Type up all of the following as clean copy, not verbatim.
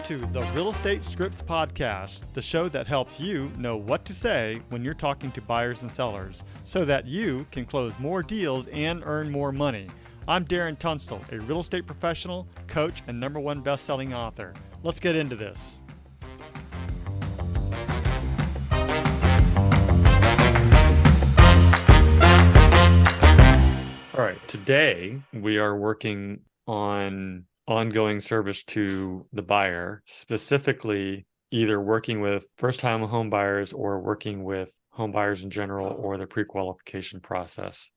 to the Real Estate Scripts Podcast, the show that helps you know what to say when you're talking to buyers and sellers so that you can close more deals and earn more money. I'm Darren Tunstall, a real estate professional, coach, and #1 best-selling author. Let's get into this. All right, today we are working on ongoing service to the buyer, specifically either working with first-time home buyers or working with home buyers in general or the pre-qualification process.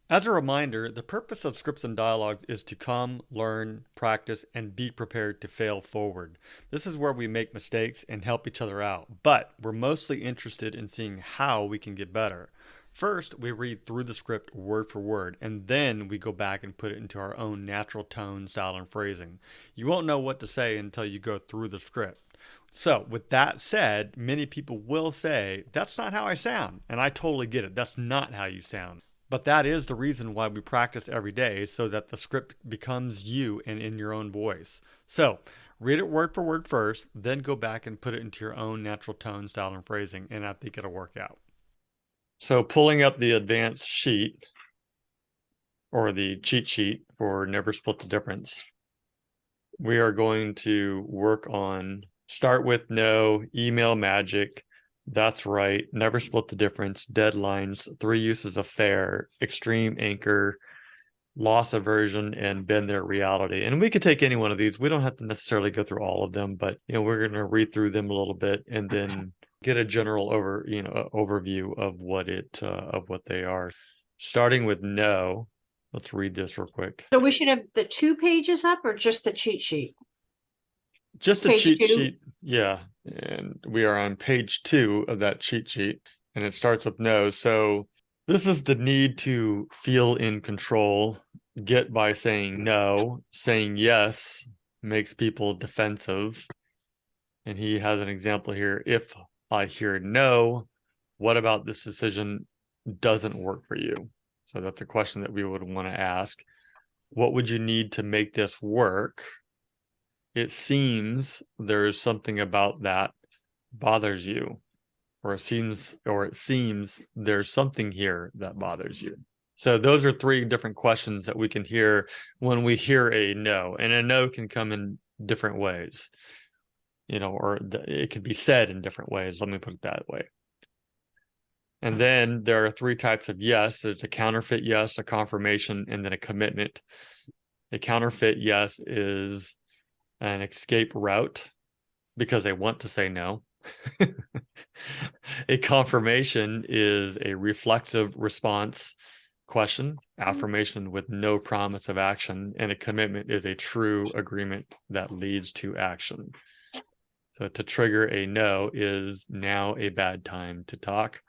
As a reminder, the purpose of Scripts and Dialogues is to come, learn, practice, and be prepared to fail forward. This is where we make mistakes and help each other out, but we're mostly interested in seeing how we can get better. First, we read through the script word for word, and then we go back and put it into our own natural tone, style, and phrasing. You won't know what to say until you go through the script. So, with that said, many people will say, that's not how I sound. And I totally get it. That's not how you sound. But that is the reason why we practice every day, so that the script becomes you and in your own voice. So, read it word for word first, then go back and put it into your own natural tone, style, and phrasing, and I think it'll work out. So pulling up the advanced sheet or the cheat sheet for Never Split the Difference, we are going to work on start with no, email magic, that's right, never split the difference, deadlines, 3 uses of fair, extreme anchor, loss aversion, and bend their reality. And we could take any one of these. We don't have to necessarily go through all of them, but we're going to read through them a little bit and then get a general overview of what they are. Starting with no, let's read this real quick. So we should have the 2 pages up or just the cheat sheet? Just the cheat sheet, yeah. And we are on page 2 of that cheat sheet, and it starts with no. So this is the need to feel in control, get by saying no. Saying yes makes people defensive. And he has an example here. If I hear no, what about this decision doesn't work for you? So that's a question that we would want to ask. What would you need to make this work? It seems there's something about that bothers you, or it seems there's something here that bothers you. So those are 3 different questions that we can hear when we hear a no, and a no can come in different ways. Or it could be said in different ways. Let me put it that way. And then there are 3 types of yes. There's a counterfeit yes, a confirmation, and then a commitment. A counterfeit yes is an escape route because they want to say no. A confirmation is a reflexive response question, affirmation with no promise of action, and a commitment is a true agreement that leads to action. So to trigger a no is now a bad time to talk.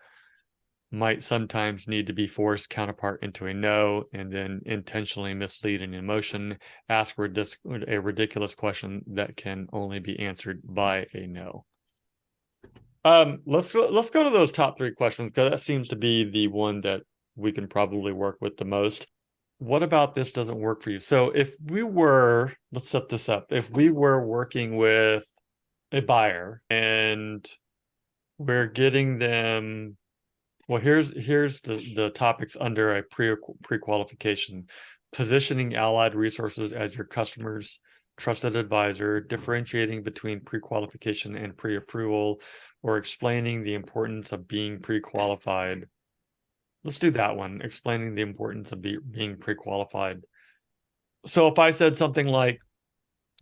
Might sometimes need to be forced counterpart into a no, and then intentionally mislead an emotion. Ask a ridiculous question that can only be answered by a no. Let's go to those top 3 questions, because that seems to be the one that we can probably work with the most. What about this doesn't work for you? So let's set this up. If we were working with a buyer and we're getting them, well, here's the topics under a pre-qualification: positioning Allied Resources as your customer's trusted advisor, differentiating between pre-qualification and pre-approval, or explaining the importance of being pre-qualified. Let's do that one, explaining the importance of being pre-qualified. So if I said something like,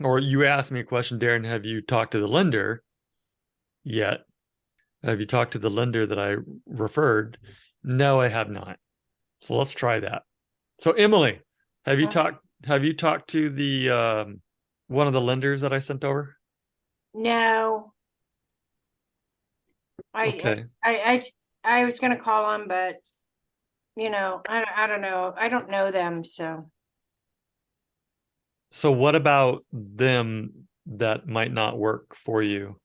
or you asked me a question, Darren, have you talked to the lender yet? Have you talked to the lender that I referred? No, I have not. So let's try that. So Emily, have you talked to the one of the lenders that I sent over? No. Okay. I was going to call them, but I don't know. I don't know them, so. So what about them that might not work for you?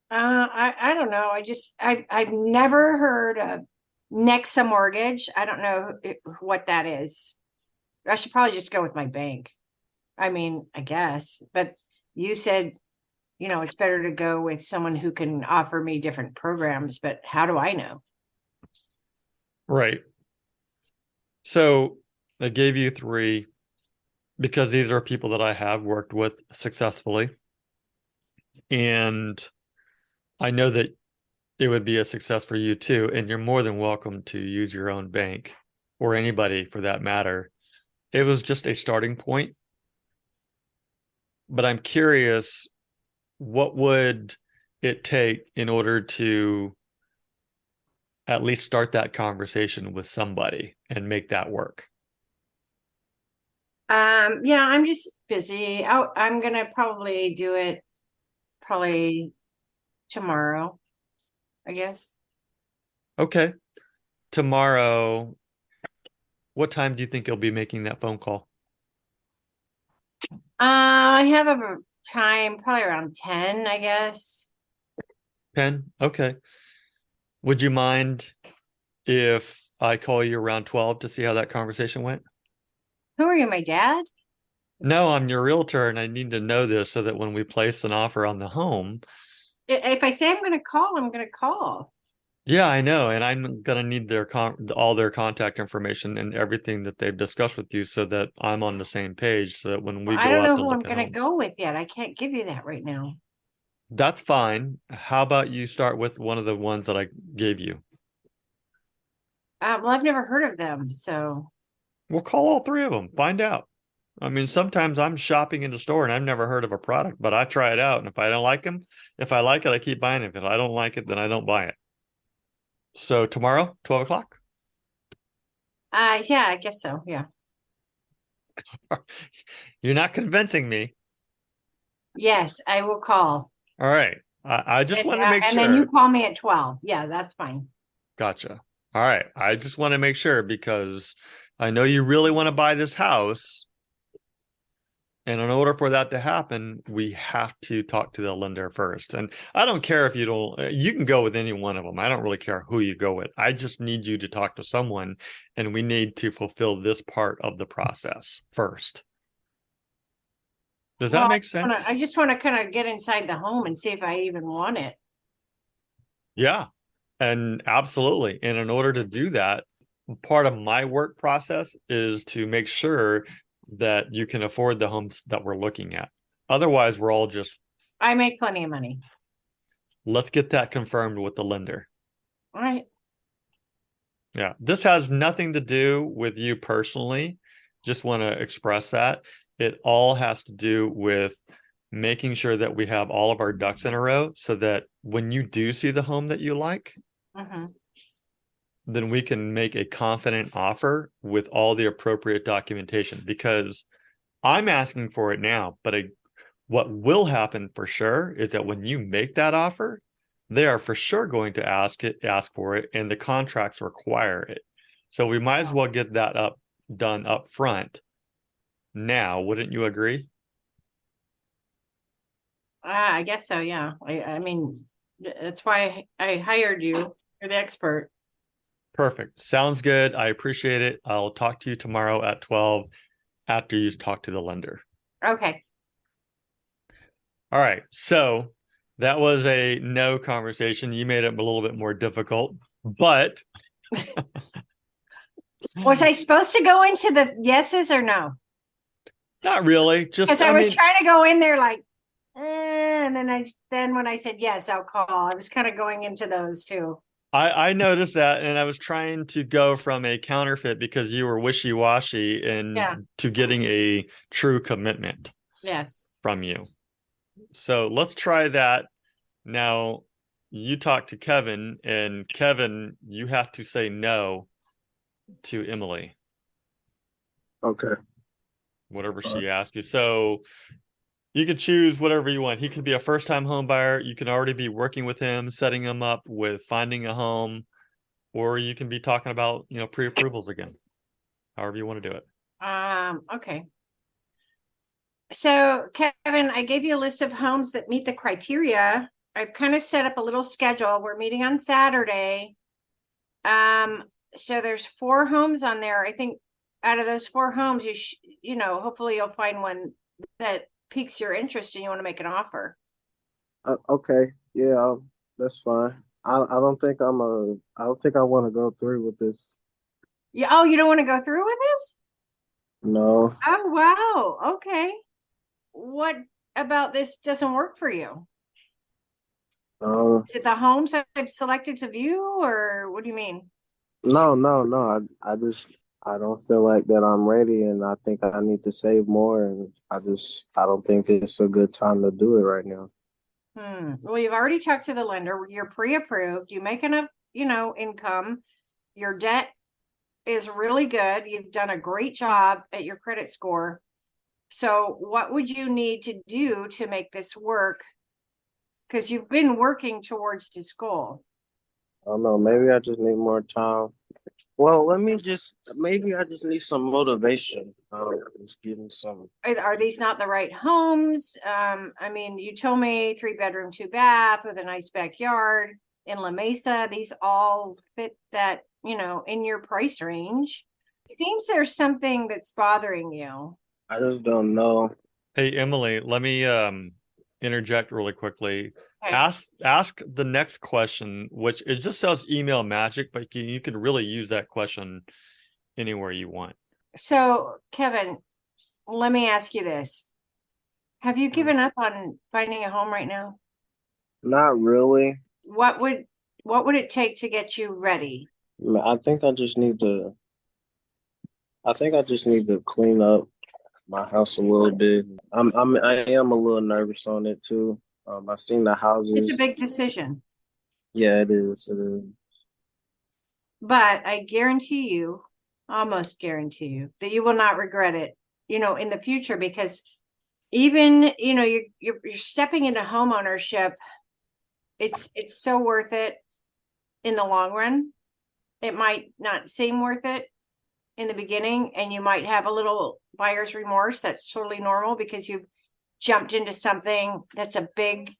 I don't know. I've never heard of Nexa Mortgage. I don't know what that is. I should probably just go with my bank. I mean, I guess, but you said, it's better to go with someone who can offer me different programs, but how do I know? Right. So I gave you three because these are people that I have worked with successfully. And I know that it would be a success for you too. And you're more than welcome to use your own bank or anybody for that matter. It was just a starting point. But I'm curious, what would it take in order to at least start that conversation with somebody and make that work? Yeah, I'm just busy. I'm gonna probably do it probably tomorrow, I guess. Okay. Tomorrow, what time do you think you'll be making that phone call? I have a time probably around 10, I guess. 10? Okay. Would you mind if I call you around 12 to see how that conversation went? Who are you, my dad? No, I'm your realtor and I need to know this so that when we place an offer on the home, If I say I'm gonna call, I'm gonna call. yeah, I know, and I'm gonna need all their contact information and everything that they've discussed with you so that I'm on the same page so that when we I go don't out know to who I'm look at gonna homes. go with yet. I can't give you that right now. That's fine. How about you start with one of the ones that I gave you? Well, I've never heard of them, so We'll call all three of them, find out. I mean, sometimes I'm shopping in the store and I've never heard of a product, but I try it out. And if I don't like them, if I like it, I keep buying it. If I don't like it, then I don't buy it. So tomorrow, 12 o'clock. yeah, I guess so. Yeah. You're not convincing me. Yes, I will call. All right. I just want to make And then you sure. call me at 12. Yeah, that's fine. Gotcha. All right. I just want to make sure because I know you really want to buy this house. And in order for that to happen, we have to talk to the lender first. And I don't care if you don't, you can go with any one of them. I don't really care who you go with. I just need you to talk to someone and we need to fulfill this part of the process first. Does Well, that make sense? I just want to kind of get inside the home and see if I even want it. Yeah. And absolutely. And in order to do that, part of my work process is to make sure that you can afford the homes that we're looking at. Otherwise, we're all just, I make plenty of money. let's get that confirmed with the lender. All right. Yeah. This has nothing to do with you personally. Just want to express that. It all has to do with making sure that we have all of our ducks in a row so that when you do see the home that you like, Mm-hmm. then we can make a confident offer with all the appropriate documentation because I'm asking for it now, but what will happen for sure is that when you make that offer, they are for sure going to ask for it, and the contracts require it. So we might as well get that done up front now, wouldn't you agree? I guess so. Yeah. I mean, that's why I hired you. You're the expert. Perfect. Sounds good. I appreciate it. I'll talk to you tomorrow at 12 after you talk to the lender. Okay. All right. So that was a no conversation. You made it a little bit more difficult, but Was I supposed to go into the yeses or no? not really. Because Just, I I was mean, trying to go in there like, and then when I said yes, I'll call. I was kind of going into those too. I noticed that, and I was trying to go from a counterfeit because you were wishy-washy Yeah. and to getting a true commitment Yes. from you. So let's try that. Now, you talk to Kevin, and Kevin, you have to say no to Emily, Okay. whatever All right. she asks you. So you could choose whatever you want. He could be a first-time home buyer. You can already be working with him, setting him up with finding a home, or you can be talking about, pre-approvals again, however you want to do it. Okay. So, Kevin, I gave you a list of homes that meet the criteria. I've kind of set up a little schedule. We're meeting on Saturday. So there's 4 homes on there. I think out of those 4 homes, hopefully you'll find one that piques your interest and you want to make an offer. Okay, yeah, that's fine. I don't think I don't think I want to go through with this. Yeah. Oh, you don't want to go through with this? No, Oh, wow. Okay. What about this doesn't work for you? no, Is it the homes I've selected to view, or what do you mean? no. I don't feel like that I'm ready, and I think I need to save more, and I don't think it's a good time to do it right now. Well, you've already talked to the lender. You're pre-approved. You make enough, income. Your debt is really good. You've done a great job at your credit score. So what would you need to do to make this work? Because you've been working towards this goal. I don't know. Maybe I just need more time. Well, maybe I just need some motivation. Just getting some. Are these not the right homes? I mean, you told me 3-bedroom, 2-bath with a nice backyard in La Mesa. These all fit that, in your price range. It seems there's something that's bothering you. I just don't know. Hey, Emily, let me interject really quickly. Okay. Ask the next question, which it just says email magic, but you can really use that question anywhere you want. So, Kevin, let me ask you this. Have you given up on finding a home right now? Not really. What would it take to get you ready? I think I just need to. I think I just need to clean up my house a little bit. I am a little nervous on it too. I seen the It's a houses. big decision, Yeah, it is. It is. but I guarantee you, almost guarantee you, that you will not regret it, in the future, because even, you're stepping into home ownership. It's so worth it in the long run. It might not seem worth it in the beginning, and you might have a little buyer's remorse. That's totally normal because you've jumped into something that's a big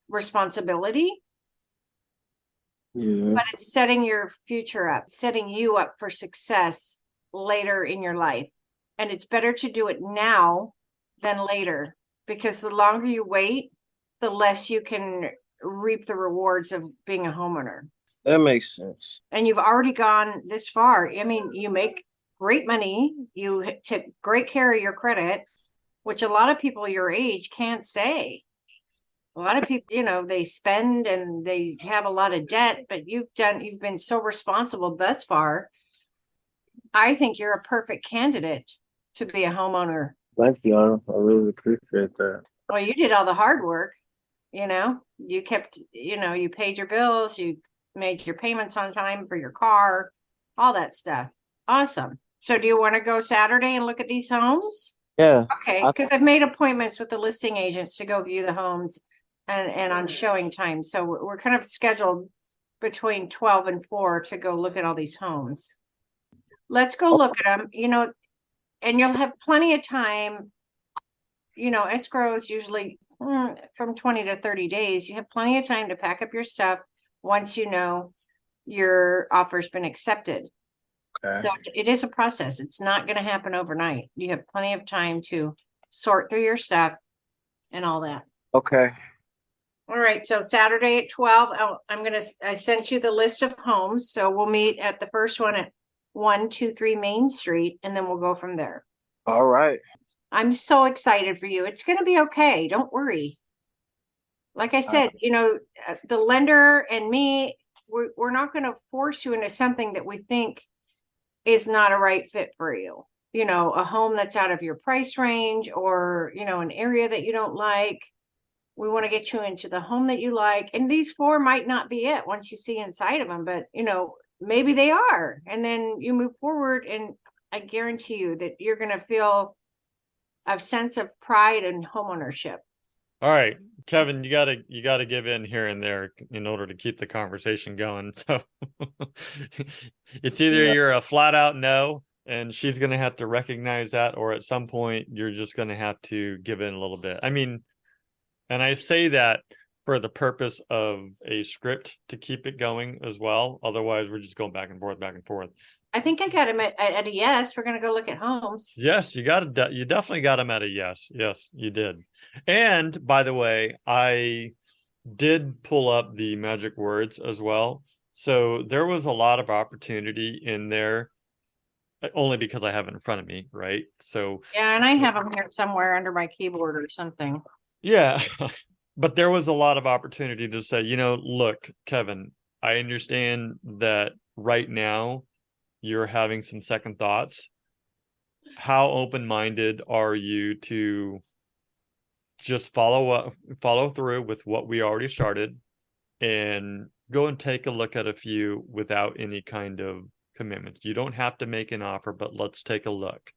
responsibility, Yeah. but it's setting your future up, setting you up for success later in your life. And it's better to do it now than later, because the longer you wait, the less you can reap the rewards of being a homeowner. That makes sense. And you've already gone this far. I mean, you make great money. You took great care of your credit, which a lot of people your age can't say. A lot of people, they spend and they have a lot of debt, but you've been so responsible thus far. I think you're a perfect candidate to be a homeowner. Thank you, Anna. I really appreciate that. Well, you did all the hard work, you kept, you paid your bills, you made your payments on time for your car, all that stuff. Awesome. So do you want to go Saturday and look at these homes? Yeah. Okay, because I've made appointments with the listing agents to go view the homes and on showing time. So we're kind of scheduled between 12 and 4 to go look at all these homes. Let's go look at them, and you'll have plenty of time. Escrow is usually from 20 to 30 days. You have plenty of time to pack up your stuff once your offer's been accepted. Okay. So it is a process. It's not going to happen overnight. You have plenty of time to sort through your stuff and all that. Okay. All right. So Saturday at 12, I sent you the list of homes. So we'll meet at the first one at 123 Main Street, and then we'll go from there. All right. I'm so excited for you. It's going to be okay. Don't worry. Like I said, the lender and me, we're not going to force you into something that we think is not a right fit for you. A home that's out of your price range, or, an area that you don't like. We want to get you into the home that you like. And these 4 might not be it once you see inside of them, but, maybe they are. And then you move forward, and I guarantee you that you're going to feel a sense of pride and homeownership. All right, Kevin, you gotta give in here and there in order to keep the conversation going. So it's either you're a flat out no, and she's gonna have to recognize that, or at some point you're just gonna have to give in a little bit. I mean, and I say that for the purpose of a script to keep it going as well. Otherwise, we're just going back and forth, back and forth. I think I got him at a yes. We're going to go look at homes. Yes, you definitely got him at a yes. Yes, you did. And by the way, I did pull up the magic words as well. So there was a lot of opportunity in there, only because I have it in front of me, right? So yeah, and I have them here somewhere under my keyboard or something. Yeah, but there was a lot of opportunity to say, look, Kevin, I understand that right now you're having some second thoughts. How open-minded are you to just follow through with what we already started and go and take a look at a few without any kind of commitments? You don't have to make an offer, but let's take a look.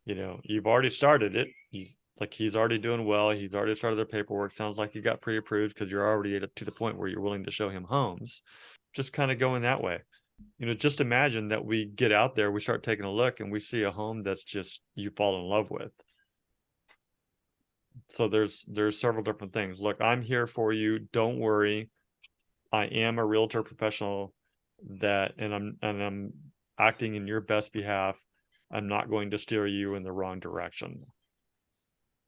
You've already started it. He's already doing well. He's already started their paperwork. Sounds like you got pre-approved because you're already to the point where you're willing to show him homes. Just kind of going that way. Just imagine that we get out there, we start taking a look, and we see a home that's just you fall in love with. So there's several different things. Look, I'm here for you. Don't worry. I am a realtor professional and I'm acting in your best behalf. I'm not going to steer you in the wrong direction.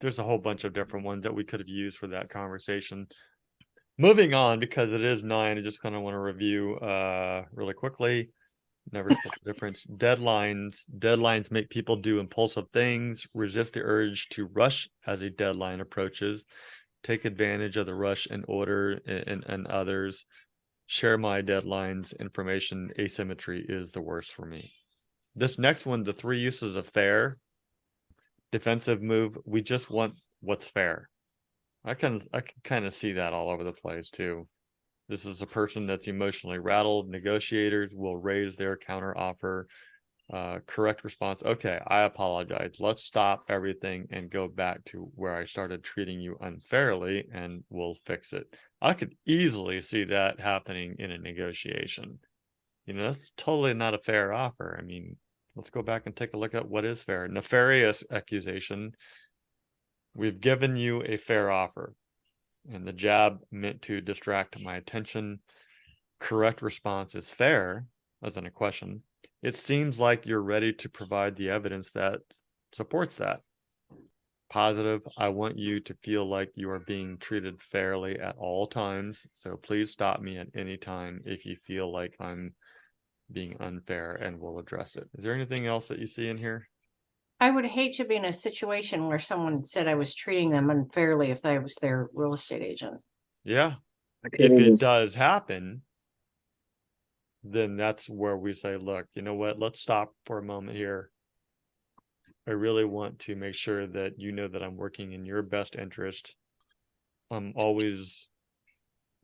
There's a whole bunch of different ones that we could have used for that conversation. Moving on, because it is 9, I just kind of want to review really quickly. Never split the difference. Deadlines make people do impulsive things, resist the urge to rush as a deadline approaches, take advantage of the rush and order and others. Share my deadlines. Information asymmetry is the worst for me. This next one, the 3 uses of fair. Defensive move. We just want what's fair. I can kind of see that all over the place too. This is a person that's emotionally rattled. Negotiators will raise their counter offer. Correct response. Okay, I apologize. Let's stop everything and go back to where I started treating you unfairly, and we'll fix it. I could easily see that happening in a negotiation. That's totally not a fair offer. I mean, let's go back and take a look at what is fair. Nefarious accusation. We've given you a fair offer, and the jab meant to distract my attention. Correct response is fair, as in a question. It seems like you're ready to provide the evidence that supports that. Positive, I want you to feel like you are being treated fairly at all times, so please stop me at any time if you feel like I'm being unfair, and we'll address it. Is there anything else that you see in here? I would hate to be in a situation where someone said I was treating them unfairly if I was their real estate agent. Yeah. If it does happen, then that's where we say, look, you know what? Let's stop for a moment here. I really want to make sure that you know that I'm working in your best interest. I'm always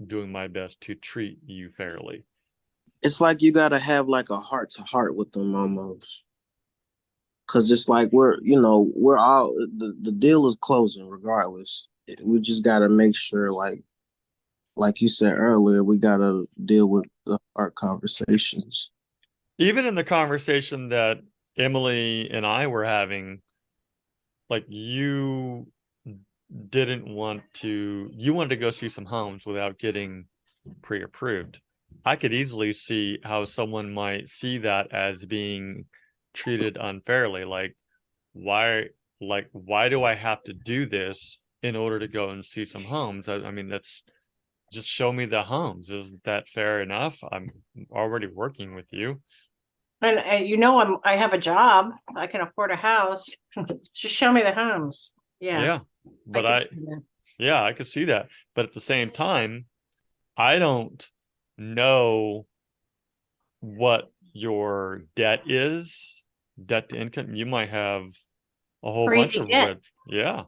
doing my best to treat you fairly. It's like you gotta have like a heart to heart with them almost. Cause it's like we're all the deal is closing regardless. We just gotta make sure, like you said earlier, we gotta deal with our conversations. Even in the conversation that Emily and I were having, like you wanted to go see some homes without getting pre-approved. I could easily see how someone might see that as being treated unfairly. Why do I have to do this in order to go and see some homes? I mean, that's just show me the homes. Isn't that fair enough? I'm already working with you. And I have a job. I can afford a house. Just show me the homes. Yeah. But I could see that. But at the same time, I don't know what your debt is, debt to income. You might have a whole bunch of red. Yeah.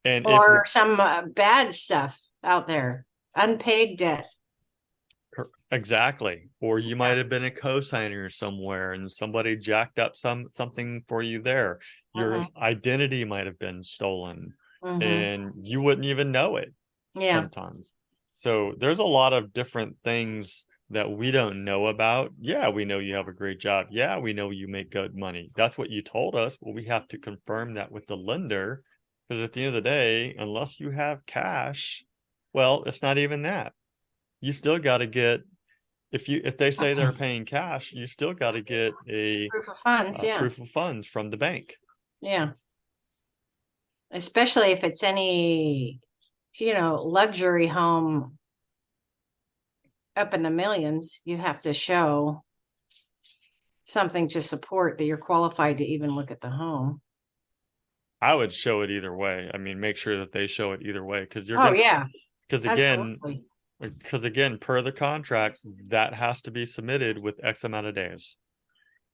And or some bad stuff out there, unpaid debt. Exactly. Or you might have been a co-signer somewhere and somebody jacked up something for you there. Your identity might have been stolen and you wouldn't even know it sometimes. So there's a lot of different things that we don't know about. Yeah, we know you have a great job. Yeah, we know you make good money. That's what you told us. Well, we have to confirm that with the lender, because at the end of the day, unless you have cash, Well, it's not even that. You still got to get, if they say they're paying cash, you still got to get a Proof of funds, yeah. proof of funds from the bank. Yeah. Especially if it's any, luxury home up in the millions, you have to show something to support that you're qualified to even look at the home. I would show it either way. I mean, make sure that they show it either way, because yeah. Because Absolutely. again, per the contract, that has to be submitted with X amount of days.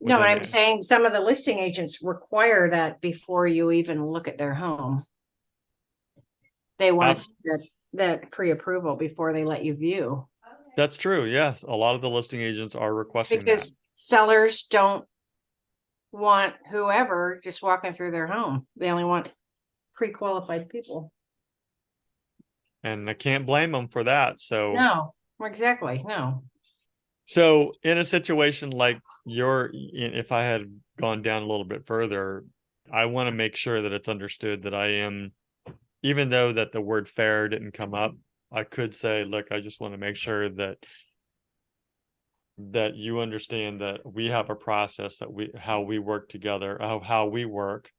No, within I'm saying some of the listing agents require that before you even look at their home. They want to see that pre-approval before they let you view. That's true. Yes. A lot of the listing agents are requesting that. Because sellers don't want whoever just walking through their home. They only want pre-qualified people. And I can't blame them for that. So No, exactly. No. So in a situation like if I had gone down a little bit further, I want to make sure that it's understood that I am, even though that the word fair didn't come up, I could say, look, I just want to make sure that you understand that we have a process that how we work together, how we work,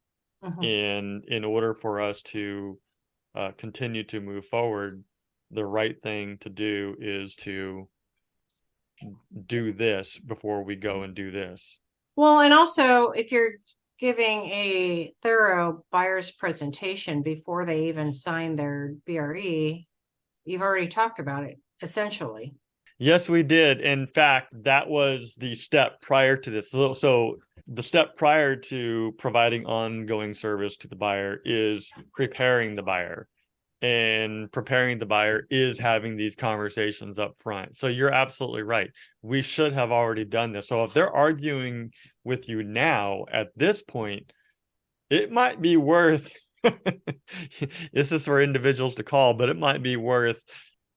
in order for us to continue to move forward. The right thing to do is to do this before we go and do this. Well, and also if you're giving a thorough buyer's presentation before they even sign their BRE, you've already talked about it, essentially. Yes, we did. In fact, that was the step prior to this. So the step prior to providing ongoing service to the buyer is preparing the buyer. And preparing the buyer is having these conversations up front. So you're absolutely right. We should have already done this. So if they're arguing with you now at this point, it might be worth, this is for individuals to call, but it might be worth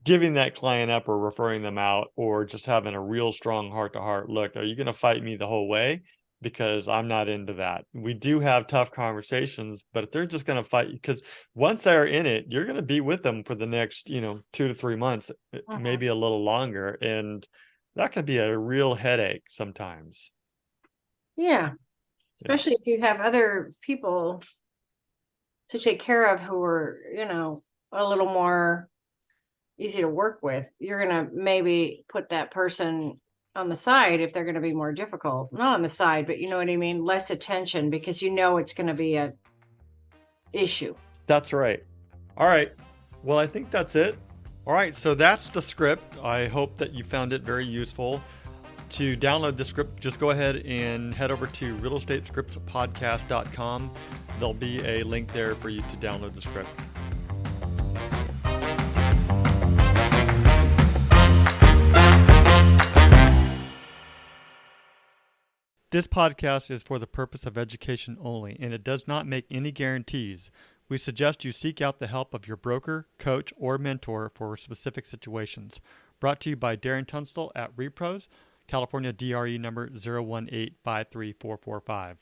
giving that client up or referring them out, or just having a real strong heart-to-heart look. Are you going to fight me the whole way? Because I'm not into that. We do have tough conversations, but if they're just going to fight, because once they're in it, you're going to be with them for the next, 2 to 3 months, maybe a little longer. And that can be a real headache sometimes. Yeah. Especially if you have other people to take care of who are, a little more easy to work with. You're going to maybe put that person on the side if they're going to be more difficult. Not on the side, but you know what I mean? Less attention, because it's going to be a issue. That's right. All right. Well, I think that's it. All right. So that's the script. I hope that you found it very useful. To download the script, just go ahead and head over to realestatescriptspodcast.com. There'll be a link there for you to download the script. This podcast is for the purpose of education only, and it does not make any guarantees. We suggest you seek out the help of your broker, coach, or mentor for specific situations. Brought to you by Darren Tunstall at Repros, California DRE number 018534445.